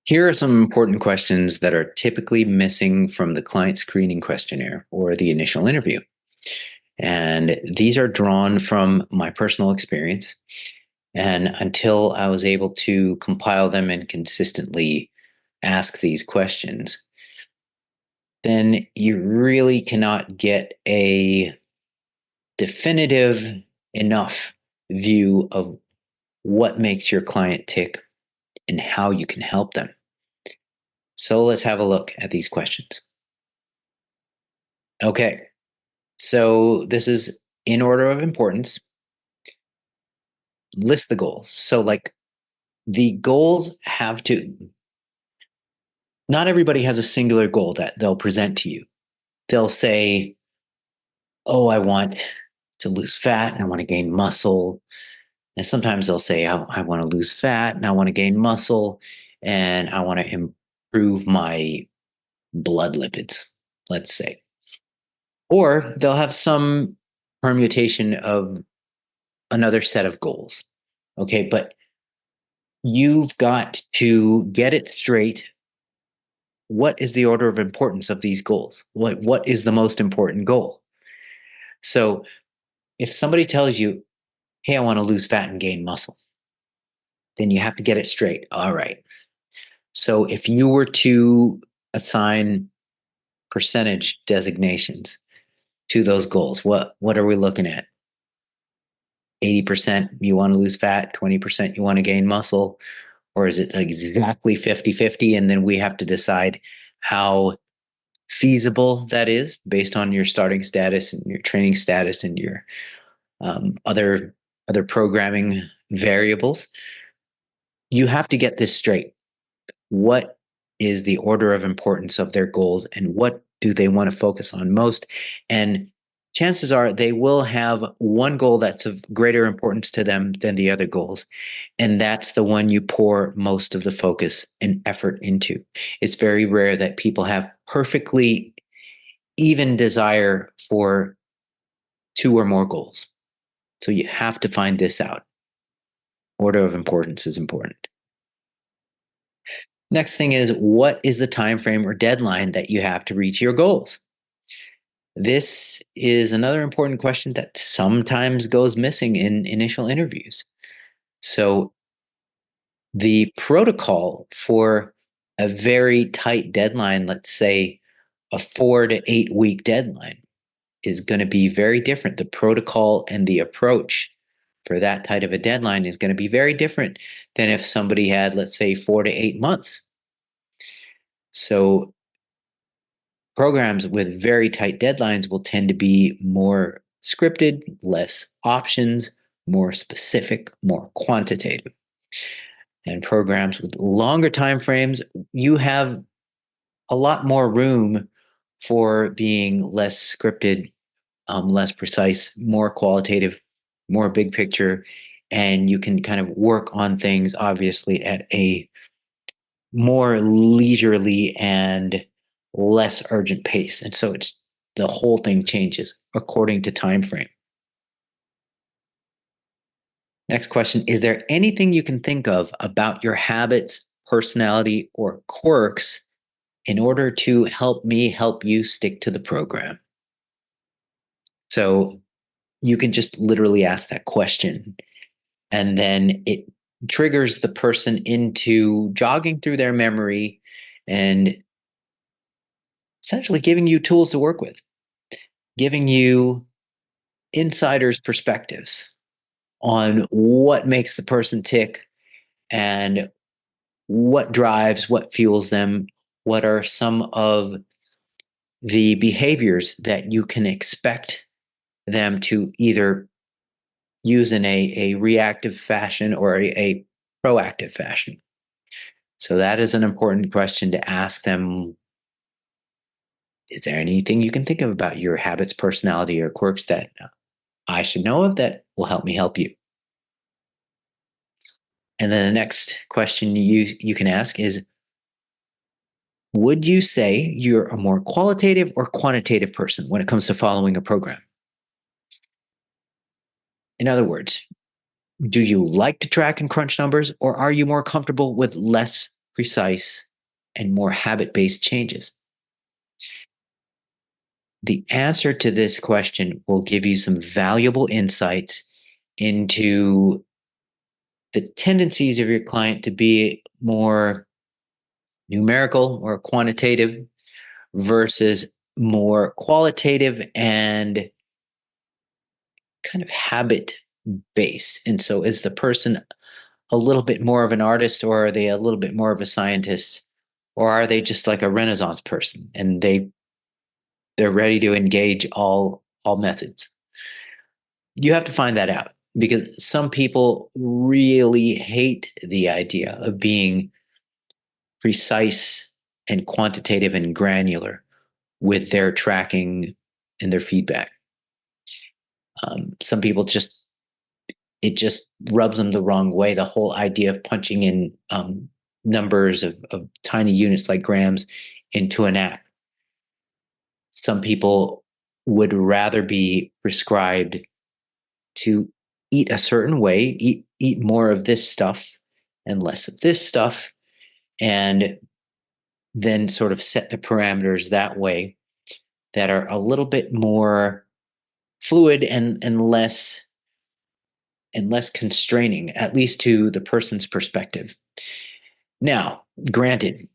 Here are some important questions that are typically missing from the client screening questionnaire or the initial interview. And these are drawn from my personal experience. And until I was able to compile them and consistently ask these questions, then you really cannot get a definitive enough view of what makes your client tick and how you can help them. So let's have a look at these questions. Okay, so this is in order of importance. List the goals. So, like, the goals have to, not everybody has a singular goal that they'll present to you. They'll say, oh, I want to lose fat and I want to gain muscle. And sometimes they'll say, I want to lose fat and I want to gain muscle and I want to improve my blood lipids, let's say. Or they'll have some permutation of another set of goals. Okay, but you've got to get it straight. What is the order of importance of these goals? What is the most important goal? So if somebody tells you, hey, I want to lose fat and gain muscle, then you have to get it straight. All right. So if you were to assign percentage designations to those goals, what are we looking at? 80% you want to lose fat, 20% you want to gain muscle, or is it exactly 50-50? And then we have to decide how feasible that is based on your starting status and your training status and your other programming variables. You have to get this straight. What is the order of importance of their goals and what do they want to focus on most? And chances are they will have one goal that's of greater importance to them than the other goals. And that's the one you pour most of the focus and effort into. It's very rare that people have perfectly even desire for two or more goals. So you have to find this out. Order of importance is important. Next thing is, what is the time frame or deadline that you have to reach your goals? This is another important question that sometimes goes missing in initial interviews. So the protocol for a very tight deadline, let's say a 4 to 8 week deadline, is going to be very different. The protocol and the approach for that type of a deadline is going to be very different than if somebody had, let's say, 4 to 8 months. So programs with very tight deadlines will tend to be more scripted, less options, more specific, more quantitative. And programs with longer time frames, you have a lot more room for being less scripted, less precise, more qualitative, more big picture, and you can kind of work on things obviously at a more leisurely and less urgent pace. And so it's the whole thing changes according to time frame. Next question, is there anything you can think of about your habits, personality, or quirks in order to help me help you stick to the program? So you can just literally ask that question, and then it triggers the person into jogging through their memory and essentially giving you tools to work with, giving you insiders' perspectives on what makes the person tick and what drives, what fuels them, what are some of the behaviors that you can expect them to either use in a reactive fashion or a proactive fashion. So that is an important question to ask them. Is there anything you can think of about your habits, personality, or quirks that I should know of that will help me help you? And then the next question you can ask is, would you say you're a more qualitative or quantitative person when it comes to following a program? In other words, do you like to track and crunch numbers, or are you more comfortable with less precise, and more habit-based changes? The answer to this question will give you some valuable insights into the tendencies of your client to be more numerical or quantitative versus more qualitative and kind of habit based. And so, is the person a little bit more of an artist, or are they a little bit more of a scientist, or are they just like a Renaissance person and they're ready to engage all methods? You have to find that out because some people really hate the idea of being precise and quantitative and granular with their tracking and their feedback. Some people just it just rubs them the wrong way. The whole idea of punching in numbers of tiny units like grams into an app. Some people would rather be prescribed to eat a certain way, eat more of this stuff and less of this stuff, and then sort of set the parameters that way that are a little bit more fluid and less constraining, at least to the person's perspective. Now, granted,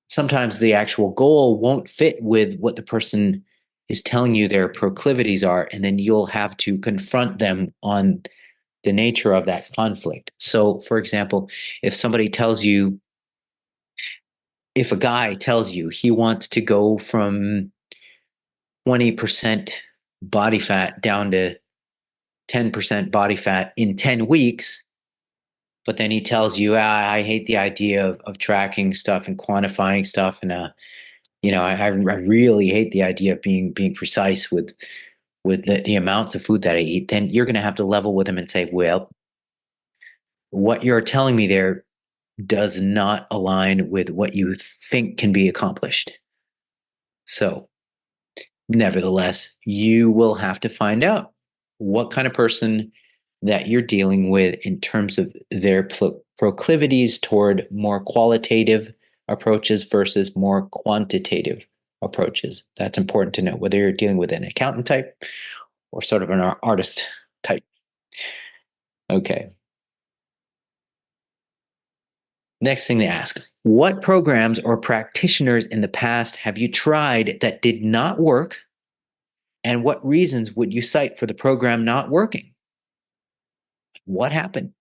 sometimes the actual goal won't fit with what the person is telling you their proclivities are, and then you'll have to confront them on the nature of that conflict. So, for example, if a guy tells you he wants to go from 20% body fat down to 10% body fat in 10 weeks, but then he tells you, I hate the idea of tracking stuff and quantifying stuff. And, I really hate the idea of being precise with the amounts of food that I eat. Then you're going to have to level with him and say, well, what you're telling me there does not align with what you think can be accomplished. So, nevertheless, you will have to find out what kind of person that you're dealing with in terms of their proclivities toward more qualitative approaches versus more quantitative approaches. That's important to know, whether you're dealing with an accountant type or sort of an artist type. Okay. Next thing they ask, what programs or practitioners in the past have you tried that did not work? And what reasons would you cite for the program not working? What happened?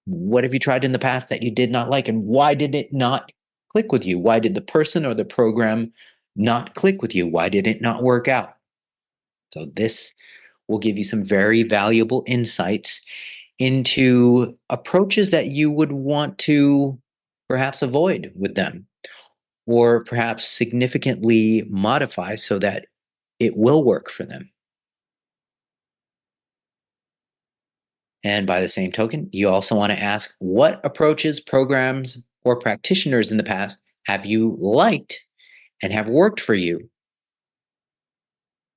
What have you tried in the past that you did not like? And why did it not click with you? Why did the person or the program not click with you? Why did it not work out? So, this will give you some very valuable insights into approaches that you would want to perhaps avoid with them, or perhaps significantly modify so that it will work for them. And by the same token, you also want to ask, what approaches, programs, or practitioners in the past have you liked and have worked for you?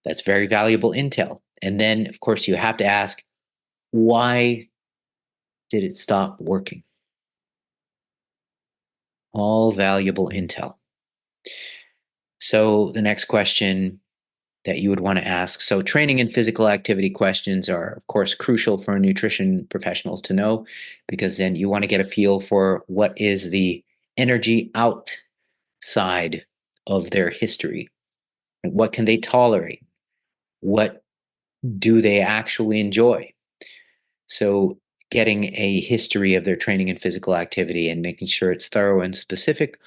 That's very valuable intel. And then, of course, you have to ask, why did it stop working? All valuable intel. So, the next question that you would want to ask. So, training and physical activity questions are, of course, crucial for nutrition professionals to know, because then you want to get a feel for what is the energy outside of their history. What can they tolerate? What do they actually enjoy? So, getting a history of their training and physical activity and making sure it's thorough and specific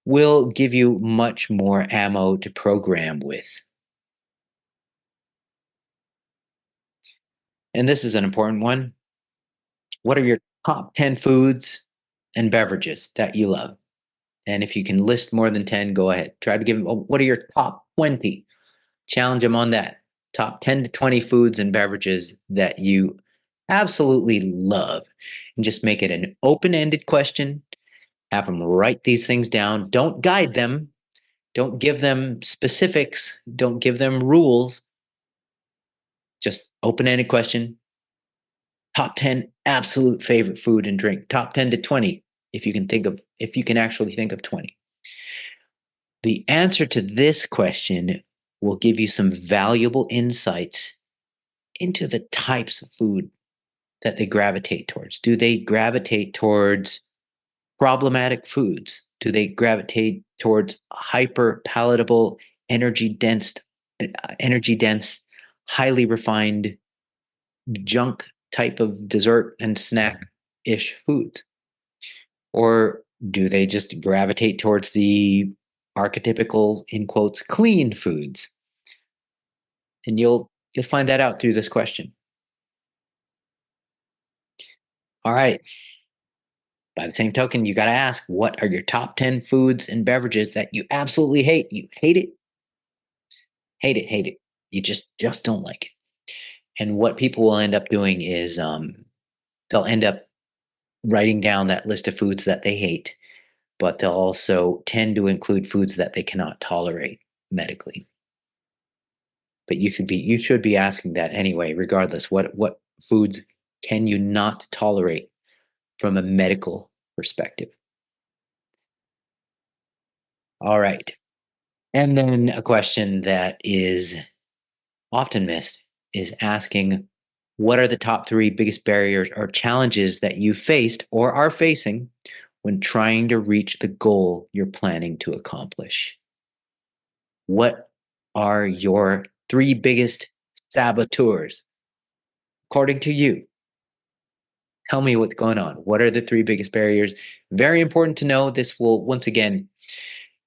will give you much more ammo to program with. And this is an important one. What are your top 10 foods and beverages that you love? And if you can list more than 10, go ahead. Try to give them, what are your top 20? Challenge them on that. Top 10 to 20 foods and beverages that you absolutely love. And just make it an open ended question. Have them write these things down. Don't guide them. Don't give them specifics. Don't give them rules. Just open ended question. Top 10 absolute favorite food and drink. Top 10 to 20 if you can actually think of 20. The answer to this question will give you some valuable insights into the types of food that they gravitate towards. Do they gravitate towards problematic foods? Do they gravitate towards hyper palatable, energy dense, energy dense, highly refined junk type of dessert and snack ish foods? Or do they just gravitate towards the archetypical, in quotes, clean foods? And you'll find that out through this question. All right. By the same token, you got to ask, what are your top 10 foods and beverages that you absolutely hate? You hate it, hate it, hate it. You just don't like it. And what people will end up doing is they'll end up writing down that list of foods that they hate, but they'll also tend to include foods that they cannot tolerate medically. But you should be asking that anyway, regardless. What foods can you not tolerate from a medical perspective? All right. And then a question that is often missed is asking, what are the top three biggest barriers or challenges that you faced or are facing when trying to reach the goal you're planning to accomplish? What are your three biggest saboteurs, according to you? Tell me what's going on. What are the three biggest barriers? Very important to know. This will, once again,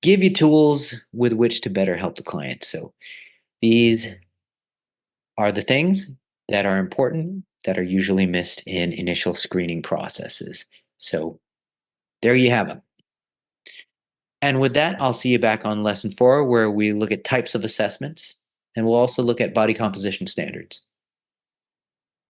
give you tools with which to better help the client. So these are the things that are important that are usually missed in initial screening processes. So there you have them. And with that, I'll see you back on lesson 4, where we look at types of assessments, and we'll also look at body composition standards.